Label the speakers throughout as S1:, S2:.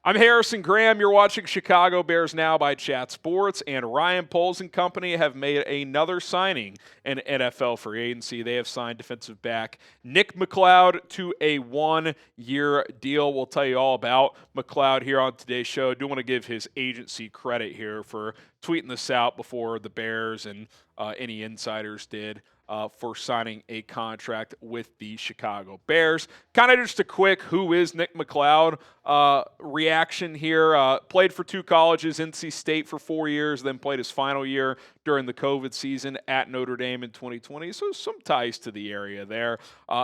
S1: I'm Harrison Graham. You're watching Chicago Bears Now by Chat Sports, and Ryan Poles and company have made another signing in NFL free agency. They have signed defensive back Nick McCloud to a one-year deal. We'll tell you all about McCloud here on today's show. I do want to give his agency credit here for tweeting this out before the Bears and any insiders did. For signing a contract with the Chicago Bears. Kind of just a quick who is Nick McCloud reaction here. Played for two colleges, NC State for 4 years, then played his final year during the COVID season at Notre Dame in 2020. So some ties to the area there.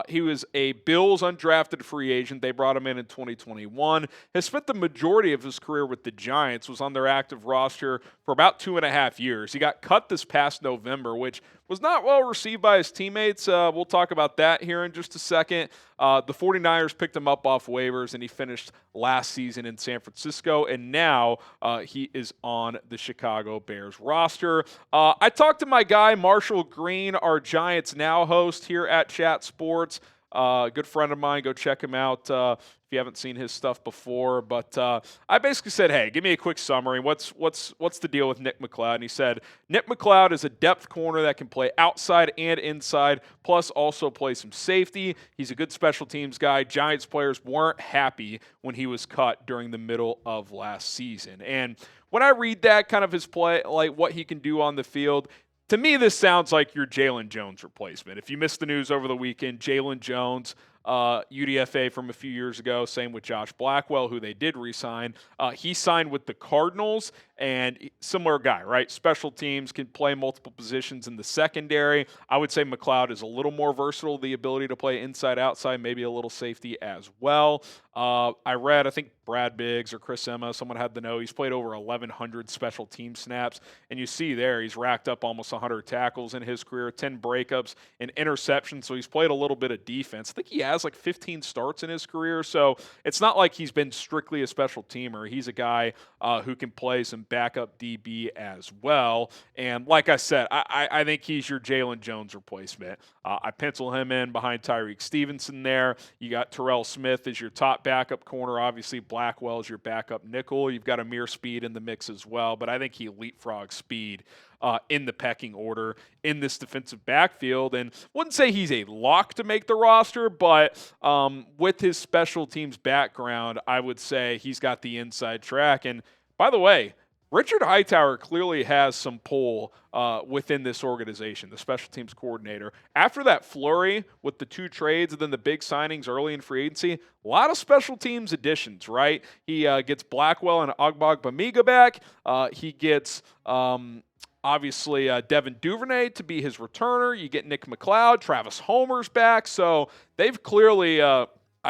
S1: He was a Bills undrafted free agent. They brought him in 2021. Has spent the majority of his career with the Giants, was on their active roster for about 2.5 years. He got cut this past November, which was not well received by his teammates. We'll talk about that here in just a second. The 49ers picked him up off waivers, and he finished last season in San Francisco, and now he is on the Chicago Bears roster. I talked to my guy, Marshall Green, our Giants Now host here at Chat Sports. Good friend of mine. Go check him out if you haven't seen his stuff before. But I basically said, hey, give me a quick summary. What's the deal with Nick McCloud? And he said, Nick McCloud is a depth corner that can play outside and inside, plus also play some safety. He's a good special teams guy. Giants players weren't happy when he was cut during the middle of last season. And when I read that, kind of his play, like what he can do on the field, to me, this sounds like your Jaylon Jones replacement. If you missed the news over the weekend, Jaylon Jones, UDFA from a few years ago, same with Josh Blackwell, who they did re-sign. He signed with the Cardinals, and similar guy, right? Special teams, can play multiple positions in the secondary. I would say McCloud is a little more versatile, the ability to play inside, outside, maybe a little safety as well. I read, I think Brad Biggs or Chris Emma, someone had the note, he's played over 1,100 special team snaps, and you see there he's racked up almost 100 tackles in his career, 10 breakups, and interceptions, so he's played a little bit of defense. I think he has like 15 starts in his career, so it's not like he's been strictly a special teamer. He's a guy who can play some backup DB as well, and like I said, I think he's your Jaylon Jones replacement. I pencil him in behind Tyreek Stevenson there. You got Terrell Smith as your top backup corner. Obviously, Blackwell is your backup nickel. You've got Amir Speed in the mix as well, but I think he leapfrogs Speed in the pecking order in this defensive backfield, and wouldn't say he's a lock to make the roster, but with his special teams background, I would say he's got the inside track. And by the way, Richard Hightower clearly has some pull within this organization, the special teams coordinator. After that flurry with the two trades and then the big signings early in free agency, a lot of special teams additions, right? He gets Blackwell and Ogbongbemiga back. He gets obviously Devin Duvernay to be his returner. You get Nick McCloud, Travis Homer's back. So they've clearly, I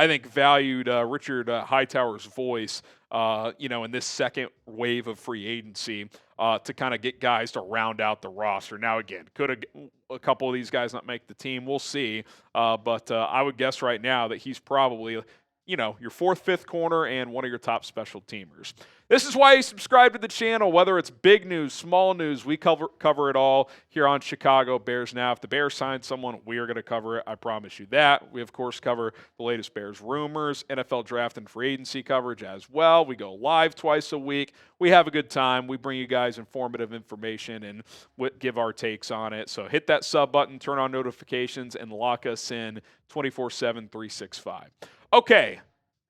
S1: think, valued Richard Hightower's voice, in this second wave of free agency to kind of get guys to round out the roster. Now, again, could a couple of these guys not make the team? We'll see. But I would guess right now that he's probably, your fourth, fifth corner and one of your top special teamers. This is why you subscribe to the channel, whether it's big news, small news, we cover it all here on Chicago Bears Now. If the Bears sign someone, we are going to cover it. I promise you that. We, of course, cover the latest Bears rumors, NFL draft and free agency coverage as well. We go live twice a week. We have a good time. We bring you guys informative information and give our takes on it. So hit that sub button, turn on notifications, and lock us in 24/7, 365. Okay.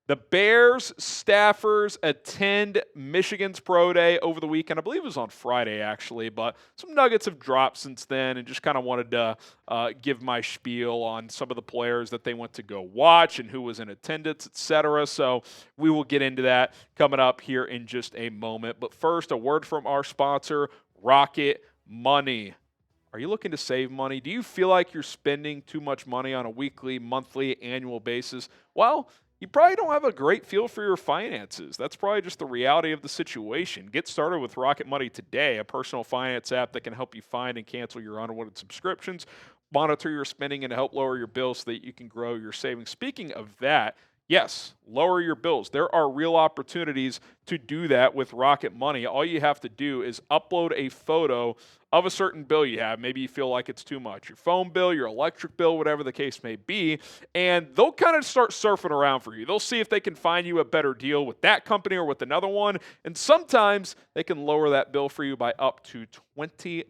S1: The Bears staffers attend Michigan's Pro Day over the weekend. I believe it was on Friday, actually, but some nuggets have dropped since then, and just kind of wanted to give my spiel on some of the players that they went to go watch and who was in attendance, etc. So we will get into that coming up here in just a moment. But first, a word from our sponsor, Rocket Money. Are you looking to save money? Do you feel like you're spending too much money on a weekly, monthly, annual basis? Well, you probably don't have a great feel for your finances. That's probably just the reality of the situation. Get started with Rocket Money today, a personal finance app that can help you find and cancel your unwanted subscriptions, monitor your spending, and help lower your bills so that you can grow your savings. Speaking of that, yes, lower your bills. There are real opportunities to do that with Rocket Money. All you have to do is upload a photo of a certain bill you have. Maybe you feel like it's too much. Your phone bill, your electric bill, whatever the case may be. And they'll kind of start surfing around for you. They'll see if they can find you a better deal with that company or with another one. And sometimes they can lower that bill for you by up to 20%.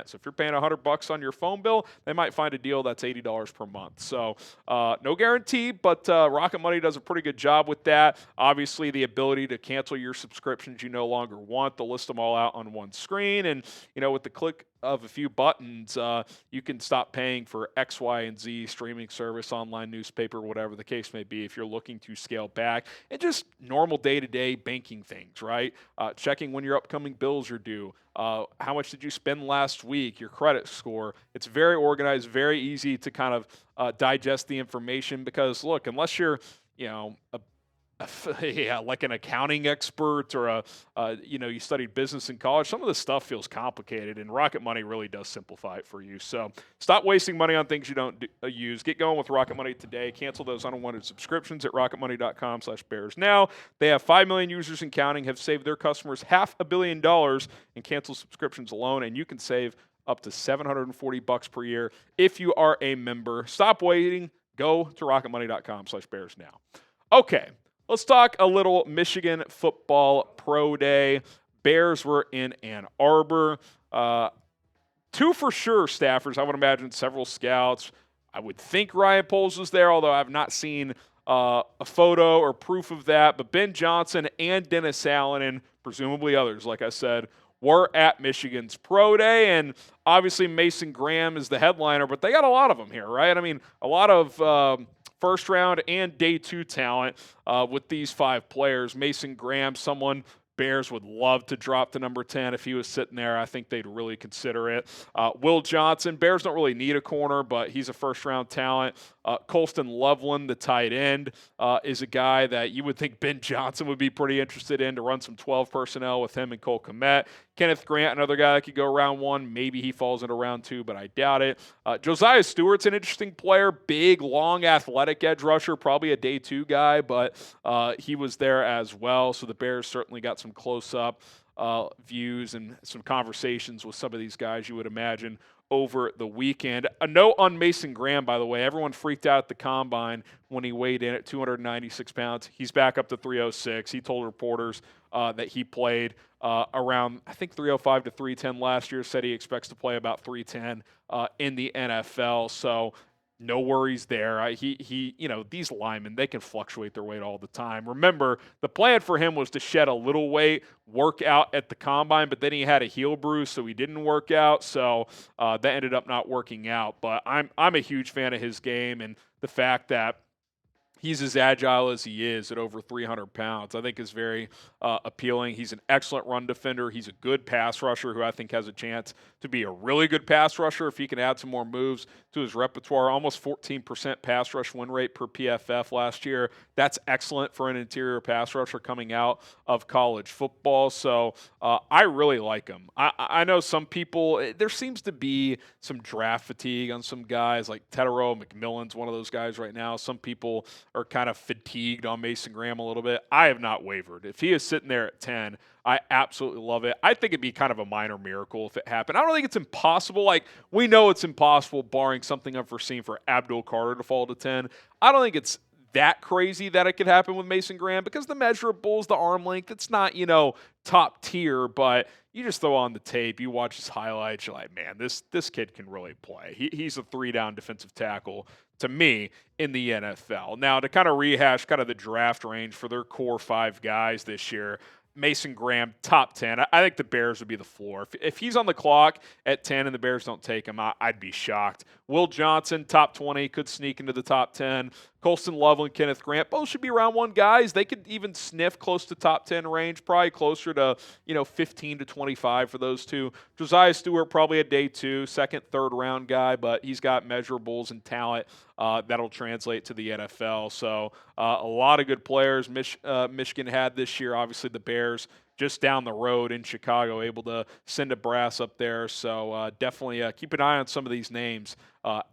S1: So if you're paying $100 on your phone bill, they might find a deal that's $80 per month. So no guarantee, but Rocket Money does a pretty good job with that. Obviously, the ability to cancel your subscriptions you no longer want. They'll list them all out on one screen. And, with the click of a few buttons, you can stop paying for X, Y, and Z streaming service, online newspaper, whatever the case may be, if you're looking to scale back, and just normal day-to-day banking things, right? Checking when your upcoming bills are due. How much did you spend last week? Your credit score. It's very organized, very easy to kind of digest the information because, look, unless you're, like an accounting expert or you studied business in college, some of this stuff feels complicated, and Rocket Money really does simplify it for you. So stop wasting money on things you don't use. Get going with Rocket Money today. Cancel those unwanted subscriptions at rocketmoney.com/bears now. They have 5 million users and counting, have saved their customers $500 million in canceled subscriptions alone, and you can save up to $740 per year if you are a member. Stop waiting. Go to rocketmoney.com/bears now. Okay. Let's talk a little Michigan football pro day. Bears were in Ann Arbor. 2 for sure staffers. I would imagine several scouts. I would think Ryan Poles was there, although I've not seen a photo or proof of that. But Ben Johnson and Dennis Allen, and presumably others, like I said, were at Michigan's pro day. And obviously Mason Graham is the headliner, but they got a lot of them here, right? I mean, a lot of first round and day 2 talent with these 5 players. Mason Graham, someone Bears would love to drop to number 10 if he was sitting there. I think they'd really consider it. Will Johnson, Bears don't really need a corner, but he's a first-round talent. Colston Loveland, the tight end, is a guy that you would think Ben Johnson would be pretty interested in to run some 12 personnel with him and Cole Kmet. Kenneth Grant, another guy that could go round 1. Maybe he falls into round 2, but I doubt it. Josiah Stewart's an interesting player. Big, long, athletic edge rusher. Probably a day 2 guy, but he was there as well. So the Bears certainly got some close-up views and some conversations with some of these guys you would imagine over the weekend. A note on Mason Graham, by the way. Everyone freaked out at the Combine when he weighed in at 296 pounds. He's back up to 306. He told reporters that he played around, I think, 305 to 310 last year. Said he expects to play about 310 in the NFL. So no worries there. These linemen, they can fluctuate their weight all the time. Remember, the plan for him was to shed a little weight, work out at the Combine, but then he had a heel bruise, so he didn't work out. So that ended up not working out. But I'm a huge fan of his game, and the fact that he's as agile as he is at over 300 pounds, I think is very appealing. He's an excellent run defender. He's a good pass rusher who I think has a chance to be a really good pass rusher if he can add some more moves to his repertoire. Almost 14% pass rush win rate per PFF last year. That's excellent for an interior pass rusher coming out of college football. So I really like him. I know some people, there seems to be some draft fatigue on some guys, like Tetero McMillan's one of those guys right now. Some people are kind of fatigued on Mason Graham a little bit. I have not wavered. If he is sitting there at 10, I absolutely love it. I think it'd be kind of a minor miracle if it happened. I don't think it's impossible. Like, we know it's impossible barring something unforeseen for Abdul Carter to fall to 10. I don't think it's that crazy that it could happen with Mason Graham because the measurables, the arm length, it's not, top tier, but you just throw on the tape, you watch his highlights, you're like, man, this kid can really play. He's a 3-down defensive tackle to me in the NFL. Now, to kind of rehash kind of the draft range for their core 5 guys this year, Mason Graham, top 10. I think the Bears would be the floor. If he's on the clock at 10 and the Bears don't take him, I'd be shocked. Will Johnson, top 20, could sneak into the top 10. Colston Loveland, Kenneth Grant, both should be round 1 guys. They could even sniff close to top 10 range, probably closer to 15 to 25 for those 2. Josiah Stewart, probably a day 2, second, third round guy, but he's got measurables and talent that'll translate to the NFL. So a lot of good players Michigan had this year. Obviously, the Bears just down the road in Chicago, able to send a brass up there. So definitely keep an eye on some of these names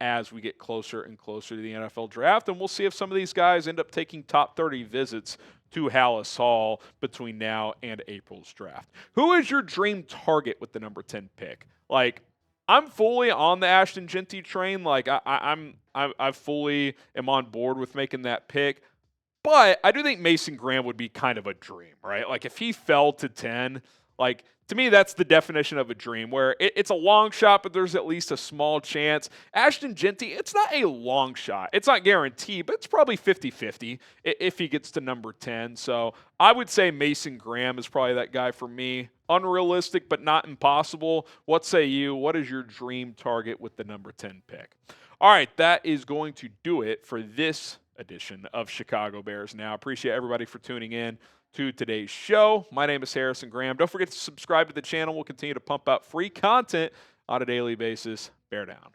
S1: as we get closer and closer to the NFL draft. And we'll see if some of these guys end up taking top 30 visits to Hallis Hall between now and April's draft. Who is your dream target with the number 10 pick? Like, I'm fully on the Ashton Jeanty train. Like, I fully am on board with making that pick. But I do think Mason Graham would be kind of a dream, right? Like, if he fell to 10, like, to me, that's the definition of a dream, where it's a long shot, but there's at least a small chance. Ashton Jeanty, it's not a long shot. It's not guaranteed, but it's probably 50-50 if he gets to number 10. So I would say Mason Graham is probably that guy for me. Unrealistic, but not impossible. What say you? What is your dream target with the number 10 pick? All right, that is going to do it for this edition of Chicago Bears Now. Appreciate everybody for tuning in to today's show. My name is Harrison Graham. Don't forget to subscribe to the channel. We'll continue to pump out free content on a daily basis. Bear down.